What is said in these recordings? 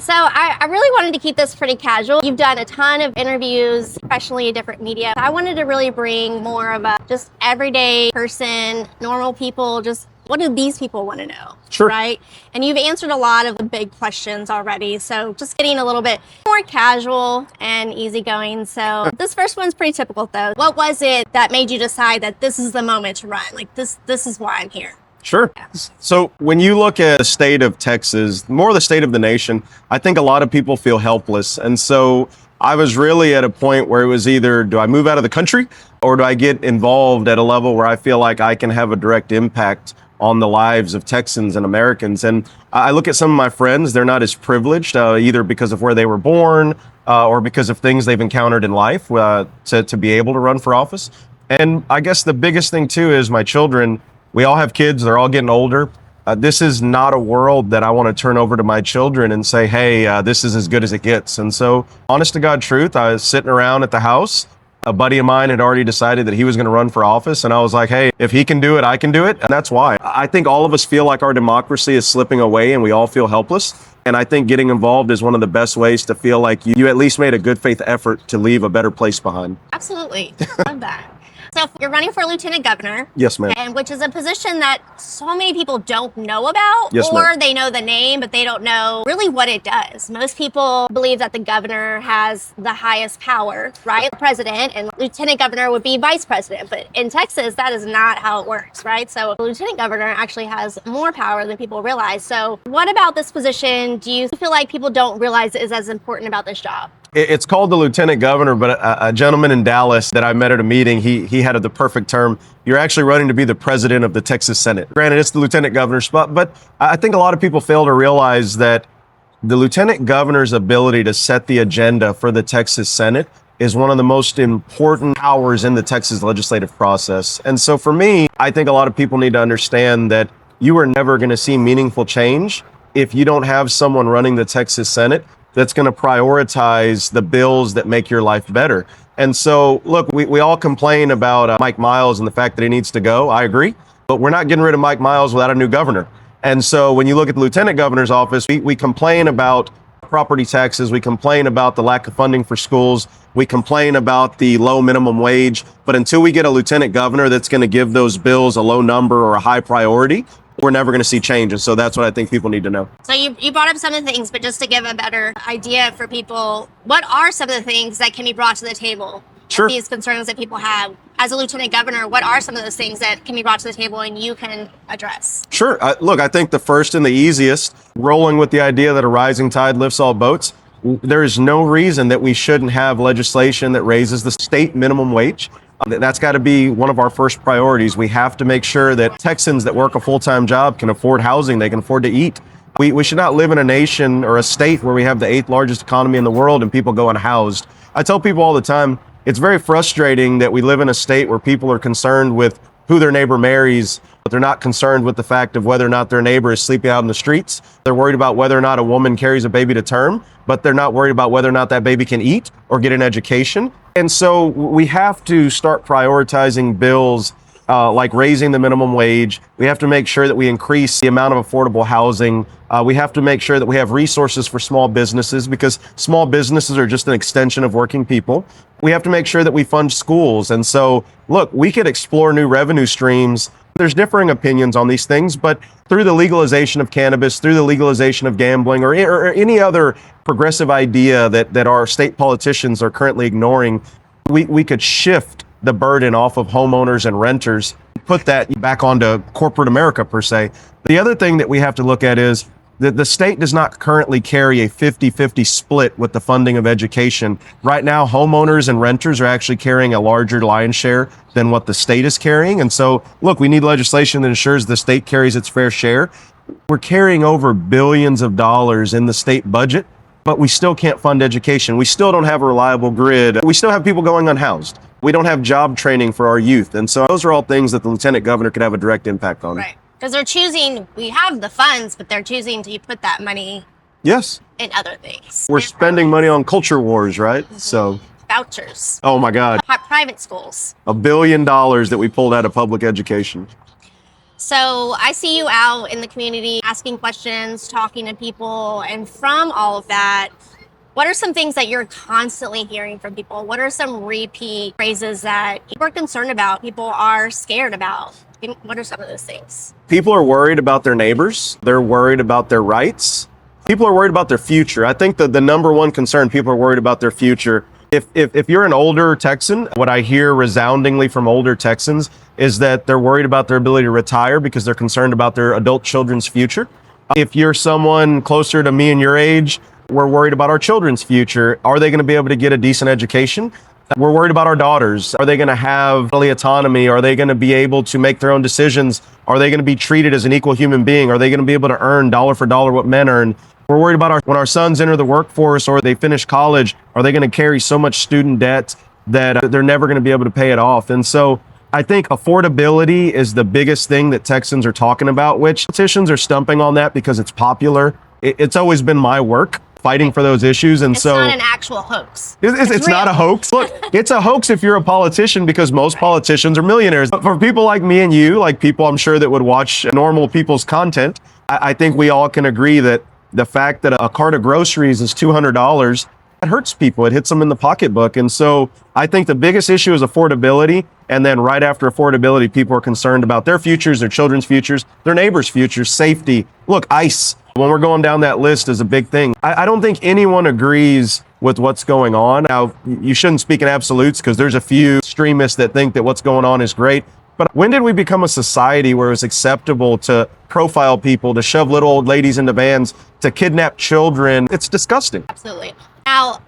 So I really wanted to keep this pretty casual. You've done a ton of interviews, professionally in different media. I wanted to really bring more of a just everyday person, normal people, just what do these people want to know? Sure. Right? And you've answered a lot of the big questions already. So just getting a little bit more casual and easygoing. So this first one's pretty typical though. What was it that made you decide that this is the moment to run? Like this is why I'm here. Sure. So when you look at the state of Texas, more the state of the nation, I think a lot of people feel helpless. And so I was really at a point where it was either, do I move out of the country or do I get involved at a level where I feel like I can have a direct impact on the lives of Texans and Americans? And I look at some of my friends, they're not as privileged, either because of where they were born or because of things they've encountered in life to be able to run for office. And I guess the biggest thing too is my children. We all have kids, they're all getting older. This is not a world that I want to turn over to my children and say, hey, this is as good as it gets. And so, honest to God truth, I was sitting around at the house. A buddy of mine had already decided that he was going to run for office. And I was like, hey, if he can do it, I can do it. And that's why. I think all of us feel like our democracy is slipping away and we all feel helpless. And I think getting involved is one of the best ways to feel like you at least made a good faith effort to leave a better place behind. Absolutely. Love that. So you're running for lieutenant governor. Yes, ma'am. And which is a position that so many people don't know about. Yes, or ma'am. they know the name, but they don't know really what it does. Most people believe that the governor has the highest power, right? The president, and lieutenant governor would be vice president. But in Texas, that is not how it works, right? So the lieutenant governor actually has more power than people realize. So what about this position do you feel like people don't realize is as important about this job? It's called the lieutenant governor, but a gentleman in Dallas that I met at a meeting, he had the perfect term. You're actually running to be the president of the Texas Senate. Granted, it's the lieutenant governor spot, but I think a lot of people fail to realize that the lieutenant governor's ability to set the agenda for the Texas Senate is one of the most important powers in the Texas legislative process. And so for me, I think a lot of people need to understand that you are never going to see meaningful change if you don't have someone running the Texas Senate that's going to prioritize the bills that make your life better. And so, look, we all complain about Mike Miles and the fact that he needs to go. I agree. But we're not getting rid of Mike Miles without a new governor. And so when you look at the lieutenant governor's office, we complain about property taxes. We complain about the lack of funding for schools. We complain about the low minimum wage. But until we get a lieutenant governor that's going to give those bills a low number or a high priority, we're never going to see change. And so that's what I think people need to know. So you brought up some of the things, but just to give a better idea for people, what are some of the things that can be brought to the table? Sure. These concerns that people have. As a lieutenant governor, what are some of those things that can be brought to the table and you can address? Sure. Look, I think the first and the easiest, rolling with the idea that a rising tide lifts all boats, there is no reason that we shouldn't have legislation that raises the state minimum wage. That's got to be one of our first priorities. We have to make sure that Texans that work a full-time job can afford housing, they can afford to eat. We should not live in a nation or a state where we have the 8th largest economy in the world and people go unhoused. I tell people all the time, it's very frustrating that we live in a state where people are concerned with who their neighbor marries, but they're not concerned with the fact of whether or not their neighbor is sleeping out in the streets. They're worried about whether or not a woman carries a baby to term, but they're not worried about whether or not that baby can eat or get an education. And so we have to start prioritizing bills like raising the minimum wage. We have to make sure that we increase the amount of affordable housing. We have to make sure that we have resources for small businesses because small businesses are just an extension of working people. We have to make sure that we fund schools. And so, look, we could explore new revenue streams. There's differing opinions on these things, but through the legalization of cannabis, through the legalization of gambling, or any other progressive idea that our state politicians are currently ignoring, we could shift the burden off of homeowners and renters, put that back onto corporate America per se. The other thing that we have to look at is that the state does not currently carry a 50-50 split with the funding of education. Right now, homeowners and renters are actually carrying a larger lion's share than what the state is carrying. And so, look, we need legislation that ensures the state carries its fair share. We're carrying over billions of dollars in the state budget, but we still can't fund education. We still don't have a reliable grid. We still have people going unhoused. We don't have job training for our youth. And so those are all things that the lieutenant governor could have a direct impact on. Right. Because they're choosing, we have the funds, but they're choosing to put that money yes. in other things. We're spending money on culture wars, right? Mm-hmm. So vouchers. Oh my God. Private schools. $1 billion that we pulled out of public education. So I see you out in the community asking questions, talking to people, and from all of that, what are some things that you're constantly hearing from people? What are some repeat phrases that people are concerned about, people are scared about? What are some of those things? People are worried about their neighbors. They're worried about their rights. People are worried about their future. I think that the number one concern, people are worried about their future. If you're an older Texan, what I hear resoundingly from older Texans is that they're worried about their ability to retire because they're concerned about their adult children's future. If you're someone closer to me and your age, we're worried about our children's future. Are they going to be able to get a decent education? We're worried about our daughters. Are they going to have fully autonomy? Are they going to be able to make their own decisions? Are they going to be treated as an equal human being? Are they going to be able to earn dollar for dollar what men earn? We're worried about when our sons enter the workforce or they finish college, are they going to carry so much student debt that they're never going to be able to pay it off? And so I think affordability is the biggest thing that Texans are talking about, which politicians are stumping on that because it's popular. It's always been my work fighting for those issues. And it's not an actual hoax. It's not a hoax. Look, it's a hoax if you're a politician because most politicians are millionaires. But for people like me and you, like people I'm sure that would watch normal people's content, I think we all can agree that the fact that a cart of groceries is $200, it hurts people. It hits them in the pocketbook. And so I think the biggest issue is affordability. And then right after affordability, people are concerned about their futures, their children's futures, their neighbors' futures, safety. Look, ICE, when we're going down that list, is a big thing. I don't think anyone agrees with what's going on. Now, you shouldn't speak in absolutes because there's a few extremists that think that what's going on is great. But when did we become a society where it's acceptable to profile people, to shove little old ladies into vans, to kidnap children? It's disgusting. Absolutely. Now,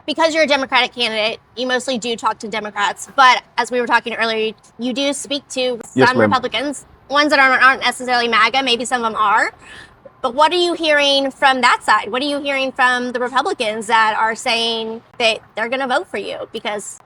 because you're a Democratic candidate, you mostly do talk to Democrats. But as we were talking earlier, you do speak to some Republicans, ones that aren't necessarily MAGA. Maybe some of them are. But what are you hearing from that side? What are you hearing from the Republicans that are saying that they're going to vote for you? Because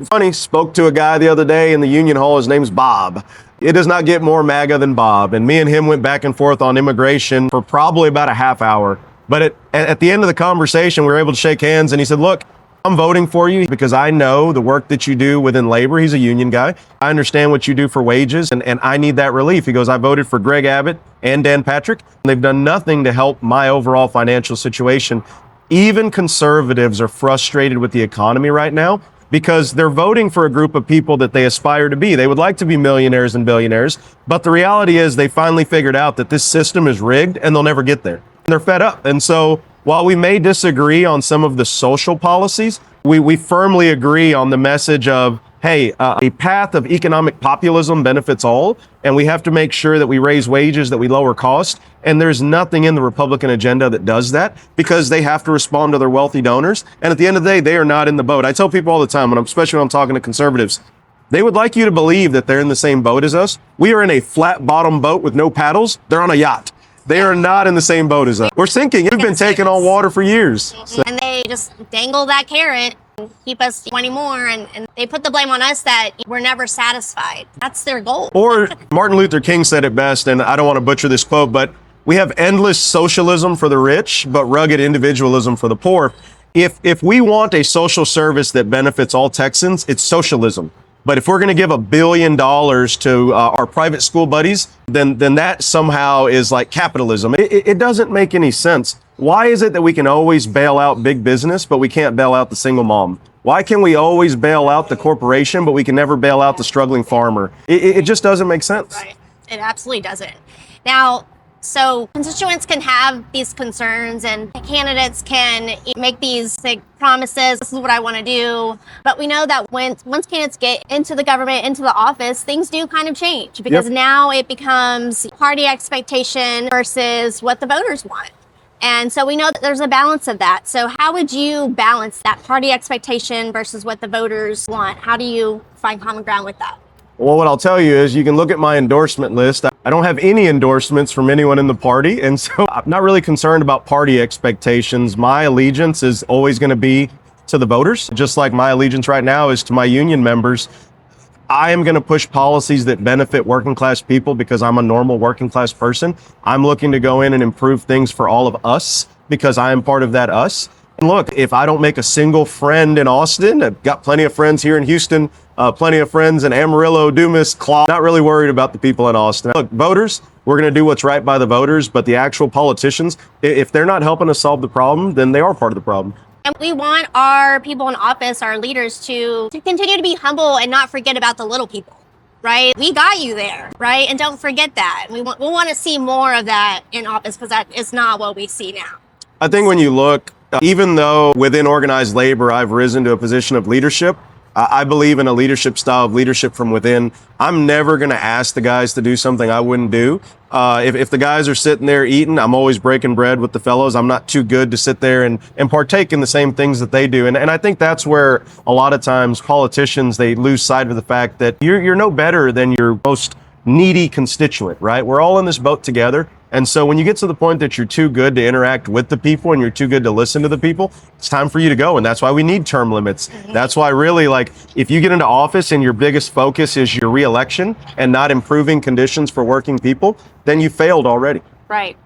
funny, spoke to a guy the other day in the Union Hall. His name's Bob. It does not get more MAGA than Bob. And me and him went back and forth on immigration for probably about a half hour. But at the end of the conversation, we were able to shake hands. And he said, look, I'm voting for you because I know the work that you do within labor. He's a union guy. I understand what you do for wages, and I need that relief. He goes, I voted for Greg Abbott and Dan Patrick. And they've done nothing to help my overall financial situation. Even conservatives are frustrated with the economy right now because they're voting for a group of people that they aspire to be. They would like to be millionaires and billionaires. But the reality is they finally figured out that this system is rigged and they'll never get there. And they're fed up. And so while we may disagree on some of the social policies, we firmly agree on the message of, hey, a path of economic populism benefits all, and we have to make sure that we raise wages, that we lower costs. And there's nothing in the Republican agenda that does that because they have to respond to their wealthy donors. And at the end of the day, they are not in the boat. I tell people all the time, especially when I'm talking to conservatives, they would like you to believe that they're in the same boat as us. We are in a flat bottom boat with no paddles. They're on a yacht. They are not in the same boat as us. We're sinking. We've been taking on water for years. So. And they just dangle that carrot and keep us wanting more. And they put the blame on us that we're never satisfied. That's their goal. Or Martin Luther King said it best, and I don't want to butcher this quote, but we have endless socialism for the rich, but rugged individualism for the poor. If we want a social service that benefits all Texans, it's socialism. But if we're going to give $1 billion to our private school buddies, then that somehow is like capitalism. It doesn't make any sense. Why is it that we can always bail out big business, but we can't bail out the single mom? Why can we always bail out the corporation, but we can never bail out the struggling farmer? It just doesn't make sense. Right. It absolutely doesn't. Now, so constituents can have these concerns and candidates can make these promises, this is what I want to do. But we know that once candidates get into the government, into the office, things do kind of change because now it becomes party expectation versus what the voters want. And so we know that there's a balance of that. So how would you balance that party expectation versus what the voters want? How do you find common ground with that? Well, what I'll tell you is you can look at my endorsement list. I don't have any endorsements from anyone in the party. And so I'm not really concerned about party expectations. My allegiance is always going to be to the voters, just like my allegiance right now is to my union members. I am going to push policies that benefit working class people because I'm a normal working class person. I'm looking to go in and improve things for all of us because I am part of that us. Look, if I don't make a single friend in Austin, I've got plenty of friends here in Houston, plenty of friends in Amarillo, Dumas, Claw. Not really worried about the people in Austin. Look, voters, we're going to do what's right by the voters, but the actual politicians, if they're not helping us solve the problem, then they are part of the problem. And we want our people in office, our leaders, to continue to be humble and not forget about the little people, right? We got you there, right? And don't forget that. We want to see more of that in office, because that is not what we see now. I think when you look, even though within organized labor, I've risen to a position of leadership, I believe in a leadership style of leadership from within. I'm never going to ask the guys to do something I wouldn't do. If the guys are sitting there eating, I'm always breaking bread with the fellows. I'm not too good to sit there and partake in the same things that they do. And I think that's where a lot of times politicians, they lose sight of the fact that you're no better than your most needy constituent, right? We're all in this boat together. And so when you get to the point that you're too good to interact with the people and you're too good to listen to the people, it's time for you to go. And that's why we need term limits. That's why really, like, if you get into office and your biggest focus is your reelection and not improving conditions for working people, then you failed already. Right.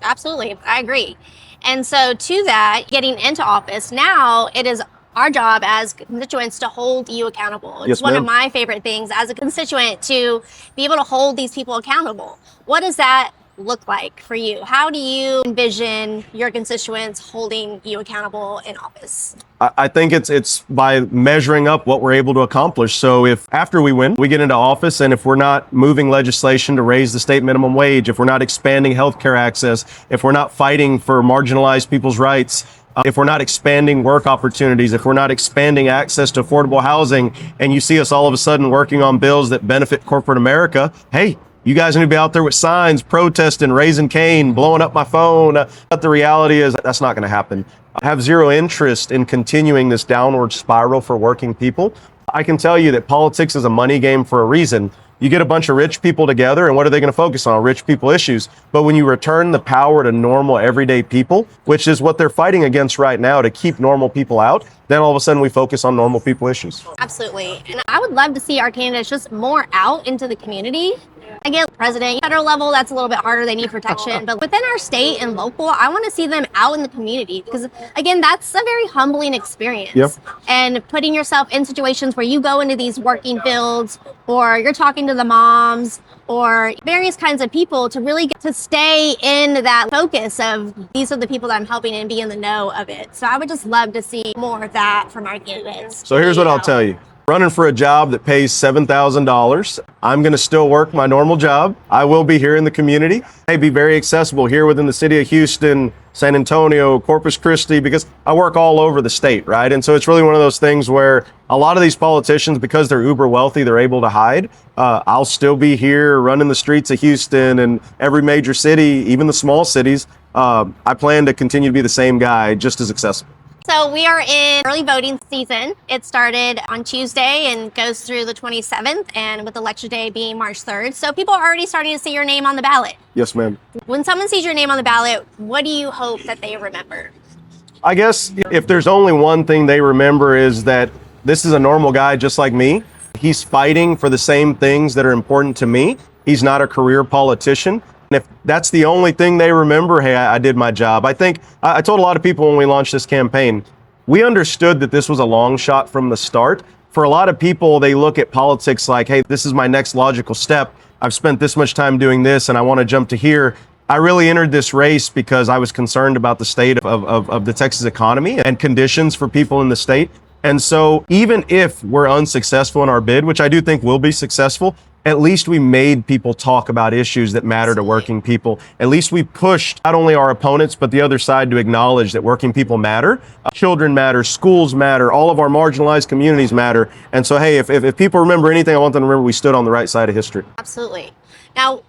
Absolutely. I agree. And so to that, getting into office, now it is our job as constituents to hold you accountable. It's Yes, one ma'am. of my favorite things as a constituent, to be able to hold these people accountable. What does that look like for you? How do you envision your constituents holding you accountable in office? I think it's by measuring up what we're able to accomplish. So if after we win, we get into office, and if we're not moving legislation to raise the state minimum wage, if we're not expanding healthcare access, if we're not fighting for marginalized people's rights, if we're not expanding work opportunities, if we're not expanding access to affordable housing, and you see us all of a sudden working on bills that benefit corporate America, hey, you guys need to be out there with signs, protesting, raising Cain, blowing up my phone. But the reality is that's not going to happen. I have zero interest in continuing this downward spiral for working people. I can tell you that politics is a money game for a reason. You get a bunch of rich people together, and what are they going to focus on? Rich people issues. But when you return the power to normal, everyday people, which is what they're fighting against right now, to keep normal people out, then all of a sudden we focus on normal people issues. Absolutely. And I would love to see our candidates just more out into the community. Again, president, federal level, that's a little bit harder. They need protection. But within our state and local, I want to see them out in the community, because, again, that's a very humbling experience. Yep. And putting yourself in situations where you go into these working fields, or you're talking to the moms, or various kinds of people, to really get to stay in that focus of these are the people that I'm helping and be in the know of it. So I would just love to see more of that from our candidates. So here's what I'll tell you. Running for a job that pays $7,000. I'm going to still work my normal job. I will be here in the community. I'll be very accessible here within the city of Houston, San Antonio, Corpus Christi, because I work all over the state, right? And so it's really one of those things where a lot of these politicians, because they're uber wealthy, they're able to hide. I'll still be here running the streets of Houston and every major city, even the small cities. I plan to continue to be the same guy, just as accessible. So we are in early voting season. It started on Tuesday and goes through the 27th, and with Election Day being March 3rd. So people are already starting to see your name on the ballot. Yes, ma'am. When someone sees your name on the ballot, what do you hope that they remember? I guess if there's only one thing they remember, is that this is a normal guy just like me. He's fighting for the same things that are important to me. He's not a career politician. And if that's the only thing they remember, hey, I did my job. I think I told a lot of people when we launched this campaign, we understood that this was a long shot from the start. For a lot of people, they look at politics like, hey, this is my next logical step. I've spent this much time doing this and I want to jump to here. I really entered this race because I was concerned about the state of the Texas economy and conditions for people in the state. And so even if we're unsuccessful in our bid, which I do think will be successful, at least we made people talk about issues that matter to working people. At least we pushed not only our opponents, but the other side to acknowledge that working people matter. Children matter, schools matter, all of our marginalized communities matter. And so, hey, if people remember anything, I want them to remember we stood on the right side of history. Absolutely. Now,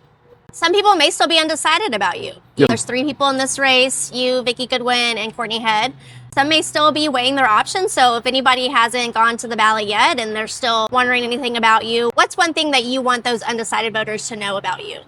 some people may still be undecided about you. Yep. There's 3 people in this race, you, Vicki Goodwin, and Courtney Head. Some may still be weighing their options. So if anybody hasn't gone to the ballot yet and they're still wondering anything about you, what's one thing that you want those undecided voters to know about you?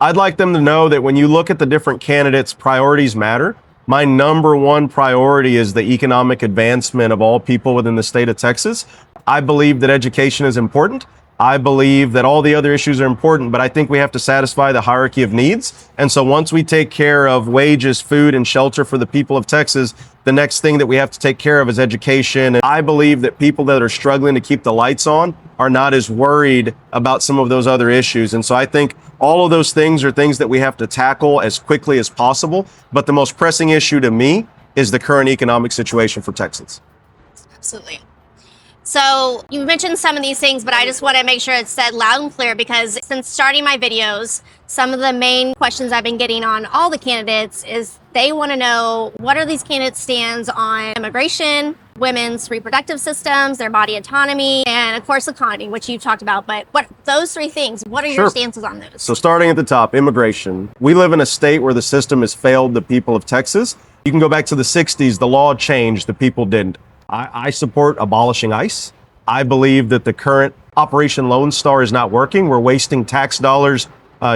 I'd like them to know that when you look at the different candidates, priorities matter. My number one priority is the economic advancement of all people within the state of Texas. I believe that education is important. I believe that all the other issues are important, but I think we have to satisfy the hierarchy of needs. And so once we take care of wages, food, and shelter for the people of Texas, the next thing that we have to take care of is education. And I believe that people that are struggling to keep the lights on are not as worried about some of those other issues. And so I think all of those things are things that we have to tackle as quickly as possible. But the most pressing issue to me is the current economic situation for Texans. Absolutely. So you mentioned some of these things, but I just want to make sure it's said loud and clear, because since starting my videos, some of the main questions I've been getting on all the candidates is they want to know, what are these candidates' stands on immigration, women's reproductive systems, their body autonomy, and of course economy, which you talked about. But what those three things, what are your stances on those? So starting at the top, immigration. We live in a state where the system has failed the people of Texas. You can go back to the 60s, the law changed, the people didn't. I support abolishing ICE. I believe that the current Operation Lone Star is not working. We're wasting tax dollars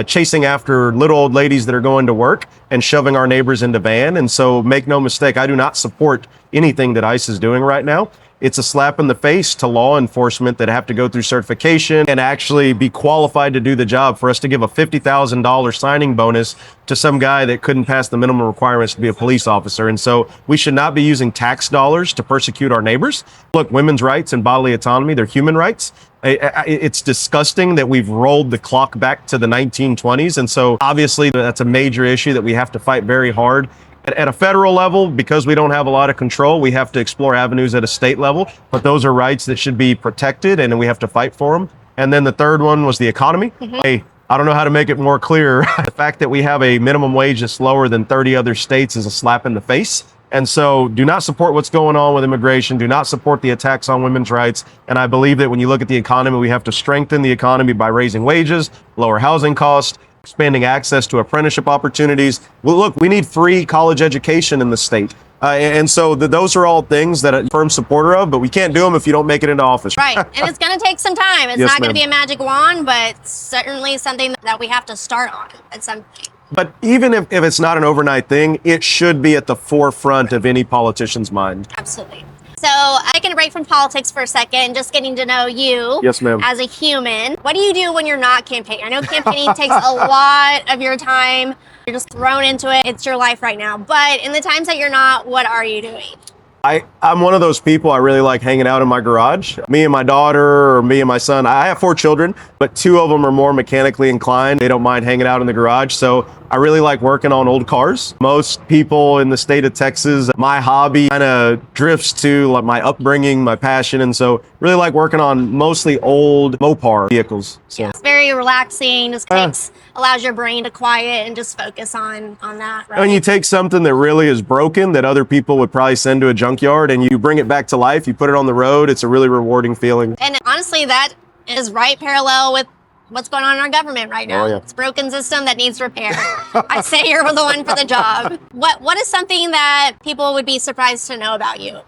chasing after little old ladies that are going to work and shoving our neighbors into van. And so make no mistake, I do not support anything that ICE is doing right now. It's a slap in the face to law enforcement that have to go through certification and actually be qualified to do the job, for us to give a $50,000 signing bonus to some guy that couldn't pass the minimum requirements to be a police officer. And so we should not be using tax dollars to persecute our neighbors. Look, women's rights and bodily autonomy, they're human rights. It's disgusting that we've rolled the clock back to the 1920s. And so obviously that's a major issue that we have to fight very hard. At a federal level, because we don't have a lot of control, we have to explore avenues at a state level, but those are rights that should be protected, and we have to fight for them. And then the third one was the economy. Hey, I don't know how to make it more clear. The fact that we have a minimum wage that's lower than 30 other states is a slap in the face. And so do not support what's going on with immigration. Do not support the attacks on women's rights. And I believe that when you look at the economy, we have to strengthen the economy by raising wages, lower housing costs, expanding access to apprenticeship opportunities. Well, look, we need free college education in the state. And so those are all things that I'm a firm supporter of, but we can't do them if you don't make it into office. Right. And it's going to take some time. It's Yes, not going to ma'am. be a magic wand, but certainly something that we have to start on at some point. But even if it's not an overnight thing, it should be at the forefront of any politician's mind. Absolutely. So taking a break from politics for a second, just getting to know you Yes, ma'am. as a human. What do you do when you're not campaigning? I know campaigning takes a lot of your time. You're just thrown into it. It's your life right now. But in the times that you're not, what are you doing? I'm one of those people, I really like hanging out in my garage. Me and my daughter, or me and my son. I have 4 children, but 2 of them are more mechanically inclined. They don't mind hanging out in the garage. So I really like working on old cars. Most people in the state of Texas, my hobby kind of drifts to like my upbringing, my passion. And so really like working on mostly old Mopar vehicles. So. It's very relaxing, just allows your brain to quiet and just focus on that, right? When you take something that really is broken that other people would probably send to a junkyard and you bring it back to life, you put it on the road, it's a really rewarding feeling. And honestly, that is right parallel with what's going on in our government right now. Oh, yeah. It's a broken system that needs repair. I say you're the one for the job. What is something that people would be surprised to know about you?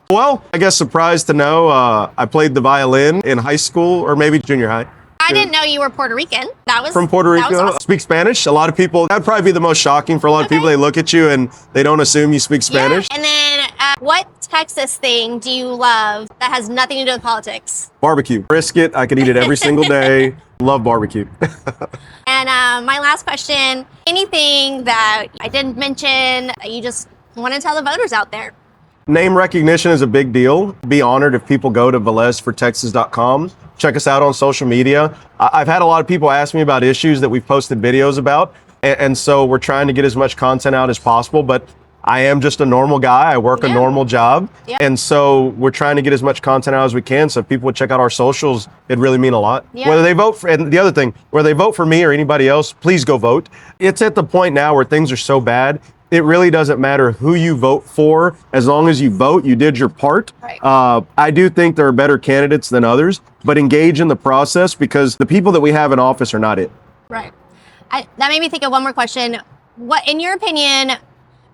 Well, I guess surprised to know I played the violin in high school or maybe junior high. I didn't know you were Puerto Rican. That was From Puerto that was Rico. awesome. Speak Spanish. A lot of people, that'd probably be the most shocking for a lot of people. They look at you and they don't assume you speak Spanish. Yeah. And then what Texas thing do you love that has nothing to do with politics? Barbecue. Brisket. I could eat it every single day. Love barbecue. And my last question, anything that I didn't mention that you just want to tell the voters out there? Name recognition is a big deal. Be honored if people go to velezfortexas.com. Check us out on social media. I've had a lot of people ask me about issues that we've posted videos about. And so we're trying to get as much content out as possible, but I am just a normal guy. I work a normal job. Yeah. And so we're trying to get as much content out as we can. So if people would check out our socials, it'd really mean a lot. Yeah. Whether they vote for, and the other thing, whether they vote for me or anybody else, please go vote. It's at the point now where things are so bad. It really doesn't matter who you vote for. As long as you vote, you did your part. Right. I do think there are better candidates than others, but engage in the process because the people that we have in office are not it. Right. That made me think of one more question. What, in your opinion,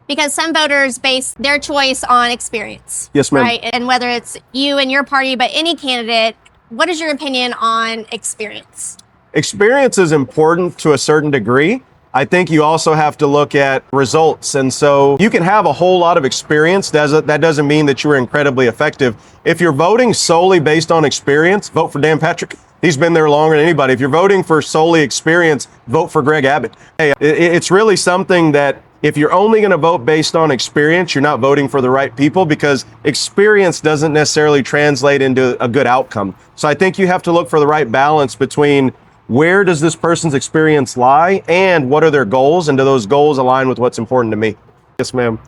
because some voters base their choice on experience. Yes, ma'am. Right. And whether it's you and your party, but any candidate, what is your opinion on experience? Experience is important to a certain degree. I think you also have to look at results. And so you can have a whole lot of experience. That doesn't mean that you were incredibly effective. If you're voting solely based on experience, vote for Dan Patrick. He's been there longer than anybody. If you're voting for solely experience, vote for Greg Abbott. Hey, it's really something that if you're only going to vote based on experience, you're not voting for the right people, because experience doesn't necessarily translate into a good outcome. So I think you have to look for the right balance between where does this person's experience lie and what are their goals, and do those goals align with what's important to me? Yes, ma'am.